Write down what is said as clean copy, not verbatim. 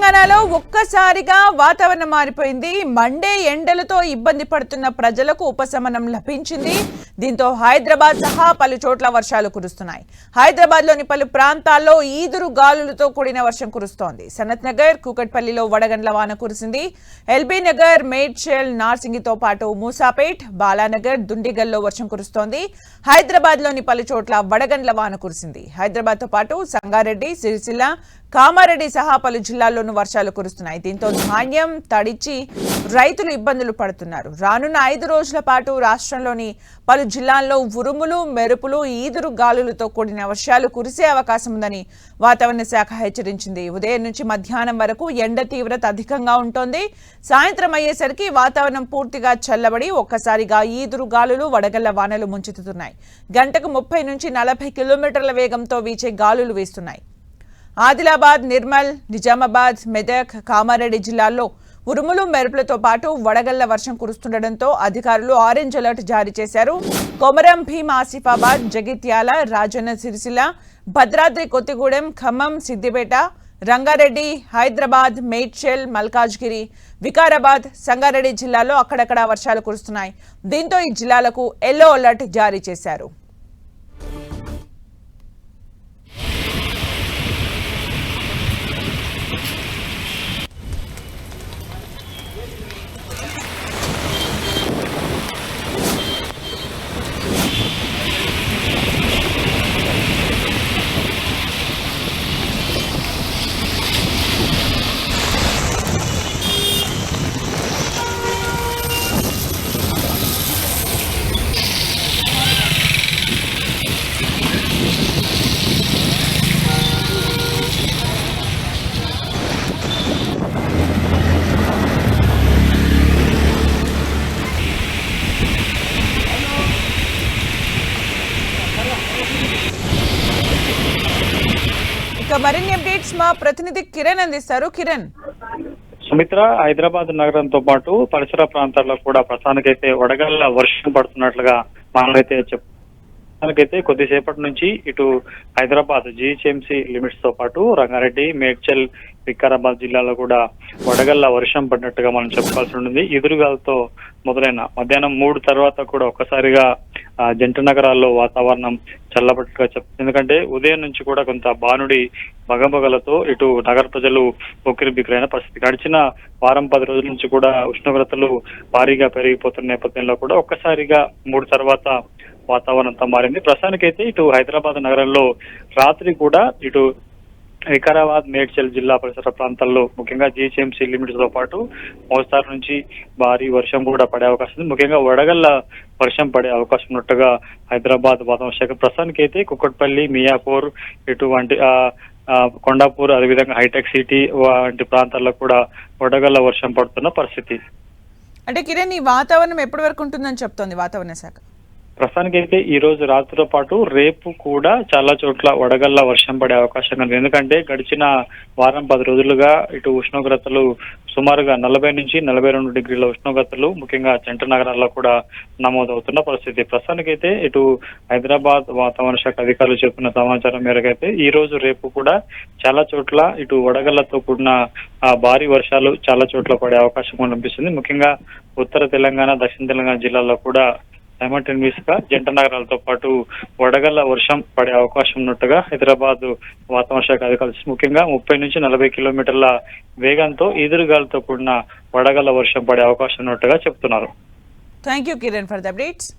తెలంగాణలో ఒక్కసారిగా వాతావరణం మారిపోయింది. మండే ఎండలతో ఇబ్బంది పడుతున్న ప్రజలకు ఉపశమనం లభించింది. దీంతో హైదరాబాద్ సహా పలు చోట్ల వర్షాలు కురుస్తున్నాయి. హైదరాబాద్లోని పలు ప్రాంతాల్లో ఈదురు గాలులతో కూడిన వర్షం కురుస్తోంది. సనత్ నగర్, కూకట్పల్లిలో వడగండ్ల వాన కురిసింది. ఎల్బీ నగర్, మేడ్చల్, నార్సింగితో పాటు మూసాపేట్, బాలానగర్, దుండిగల్లో వర్షం కురుస్తోంది. హైదరాబాద్లోని పలు చోట్ల వడగండ్ల వాన కురిసింది. హైదరాబాద్తో పాటు సంగారెడ్డి, సిరిసిల్ల, కామారెడ్డి సహా పలు జిల్లాల్లోనూ వర్షాలు కురుస్తున్నాయి. దీంతో ధాన్యం తడిచి రైతులు ఇబ్బందులు పడుతున్నారు. రానున్న 5 రోజుల పాటు రాష్ట్రంలోని పలు జిల్లాల్లో ఉరుములు, మెరుపులు, ఈదురు గాలులతో కూడిన వర్షాలు కురిసే అవకాశం ఉందని వాతావరణ శాఖ హెచ్చరించింది. ఉదయం నుంచి మధ్యాహ్నం వరకు ఎండ తీవ్రత అధికంగా ఉంటుంది. సాయంత్రం అయ్యేసరికి వాతావరణం పూర్తిగా చల్లబడి ఒక్కసారిగా ఈదురు గాలులు, వడగళ్ల వానలు ముంచెత్తుతున్నాయి. గంటకు 30 నుంచి 40 కిలోమీటర్ల వేగంతో వీచే గాలులు వీస్తున్నాయి. ఆదిలాబాద్, నిర్మల్, నిజామాబాద్, మెదక్, కామారెడ్డి జిల్లాల్లో ఉరుములు, మెరుపులతో పాటు వడగళ్ల వర్షం కురుస్తుండటంతో అధికారులు ఆరెంజ్ అలర్ట్ జారీ చేశారు. కొమరం భీం, ఆసిఫాబాద్, జగిత్యాల, రాజన్న సిరిసిల్ల, భద్రాద్రి కొత్తగూడెం, ఖమ్మం, సిద్దిపేట, రంగారెడ్డి, హైదరాబాద్, మేడ్చల్, మల్కాజ్గిరి, వికారాబాద్, సంగారెడ్డి జిల్లాల్లో అక్కడక్కడ వర్షాలు కురుస్తున్నాయి. దీంతో ఈ జిల్లాలకు ఎల్లో అలర్ట్ జారీ చేశారు. మరిన్ని అప్డేట్స్ మా ప్రతినిధి కిరణ్ అందిస్తారు. కిరణ్. సుమిత్ర, హైదరాబాద్ నగరంతో పాటు పరిసర ప్రాంతాల్లో కూడా ప్రస్తుతానికైతే వడగళ్ల వర్షం పడుతున్నట్లుగా మనమైతే ప్రస్తుతానికైతే కొద్దిసేపటి నుంచి ఇటు హైదరాబాద్ జీహెచ్ఎంసీ లిమిట్స్ తో పాటు రంగారెడ్డి, మేడ్చల్, వికారాబాద్ జిల్లాలో కూడా వడగళ్ల వర్షం పడినట్టుగా మనం చెప్పుకోవాల్సి ఉంటుంది. ఎదురుగాలతో మొదలైన మధ్యాహ్నం 3 తర్వాత కూడా ఒక్కసారిగా జంట నగరాల్లో వాతావరణం చల్లబట్టుగా చెప్తుంది. ఎందుకంటే ఉదయం నుంచి కూడా కొంత బానుడి బగబగలతో ఇటు నగర ప్రజలు ఉక్కిరిబిక్కిరైన పరిస్థితి. గడిచిన వారం 10 రోజుల నుంచి కూడా ఉష్ణోగ్రతలు భారీగా పెరిగిపోతున్న నేపథ్యంలో కూడా ఒక్కసారిగా 3 తర్వాత వాతావరణంతో మారింది. ప్రస్తుతానికైతే ఇటు హైదరాబాద్ నగరంలో రాత్రి కూడా ఇటు వికారాబాద్, మేడ్చల్ జిల్లా పరిసర ప్రాంతాల్లో ముఖ్యంగా జీహెచ్ఎంసీ లిమిట్స్ తో పాటు మోస్తారు నుంచి భారీ వర్షం కూడా పడే అవకాశం ఉంది. ముఖ్యంగా వడగళ్ల వర్షం పడే అవకాశం ఉన్నట్టుగా హైదరాబాద్ వాతావరణ శాఖ ప్రస్తుతానికి అయితే కుక్కట్పల్లి, మియాపూర్, ఇటువంటి కొండాపూర్, అదేవిధంగా హైటెక్ సిటీ వంటి ప్రాంతాల్లో కూడా వడగళ్ల వర్షం పడుతున్న పరిస్థితి. అంటే కిరణ్, ఈ వాతావరణం ఎప్పటి వరకు ఉంటుందని చెప్తోంది వాతావరణ శాఖ? ప్రస్తుతానికైతే ఈ రోజు రాత్రితో పాటు రేపు కూడా చాలా చోట్ల వడగళ్ల వర్షం పడే అవకాశం ఉంది. ఎందుకంటే గడిచిన వారం 10 రోజులుగా ఇటు ఉష్ణోగ్రతలు సుమారుగా 40 నుంచి 42 డిగ్రీల ఉష్ణోగ్రతలు ముఖ్యంగా జంట నగరాల్లో కూడా నమోదవుతున్న పరిస్థితి. ప్రస్తుతానికైతే ఇటు హైదరాబాద్ వాతావరణ శాఖ అధికారులు చెప్పిన సమాచారం మేరకు అయితే ఈ రోజు రేపు కూడా చాలా చోట్ల ఇటు వడగళ్లతో కూడిన భారీ వర్షాలు చాలా చోట్ల పడే అవకాశం కనిపిస్తుంది. ముఖ్యంగా ఉత్తర తెలంగాణ, దక్షిణ తెలంగాణ జిల్లాల్లో కూడా సైమల్టేనియస్ గా జంట నగరాలతో పాటు వడగళ్ల వర్షం పడే అవకాశం ఉన్నట్టుగా హైదరాబాద్ వాతావరణ శాఖ అధికారులు ముఖ్యంగా 30 నుంచి 40 కిలోమీటర్ల వేగంతో ఈదురుగాలతో కూడిన వడగళ్ల వర్షం పడే అవకాశం ఉన్నట్టుగా చెప్తున్నారు. Thank you Kiran for the updates.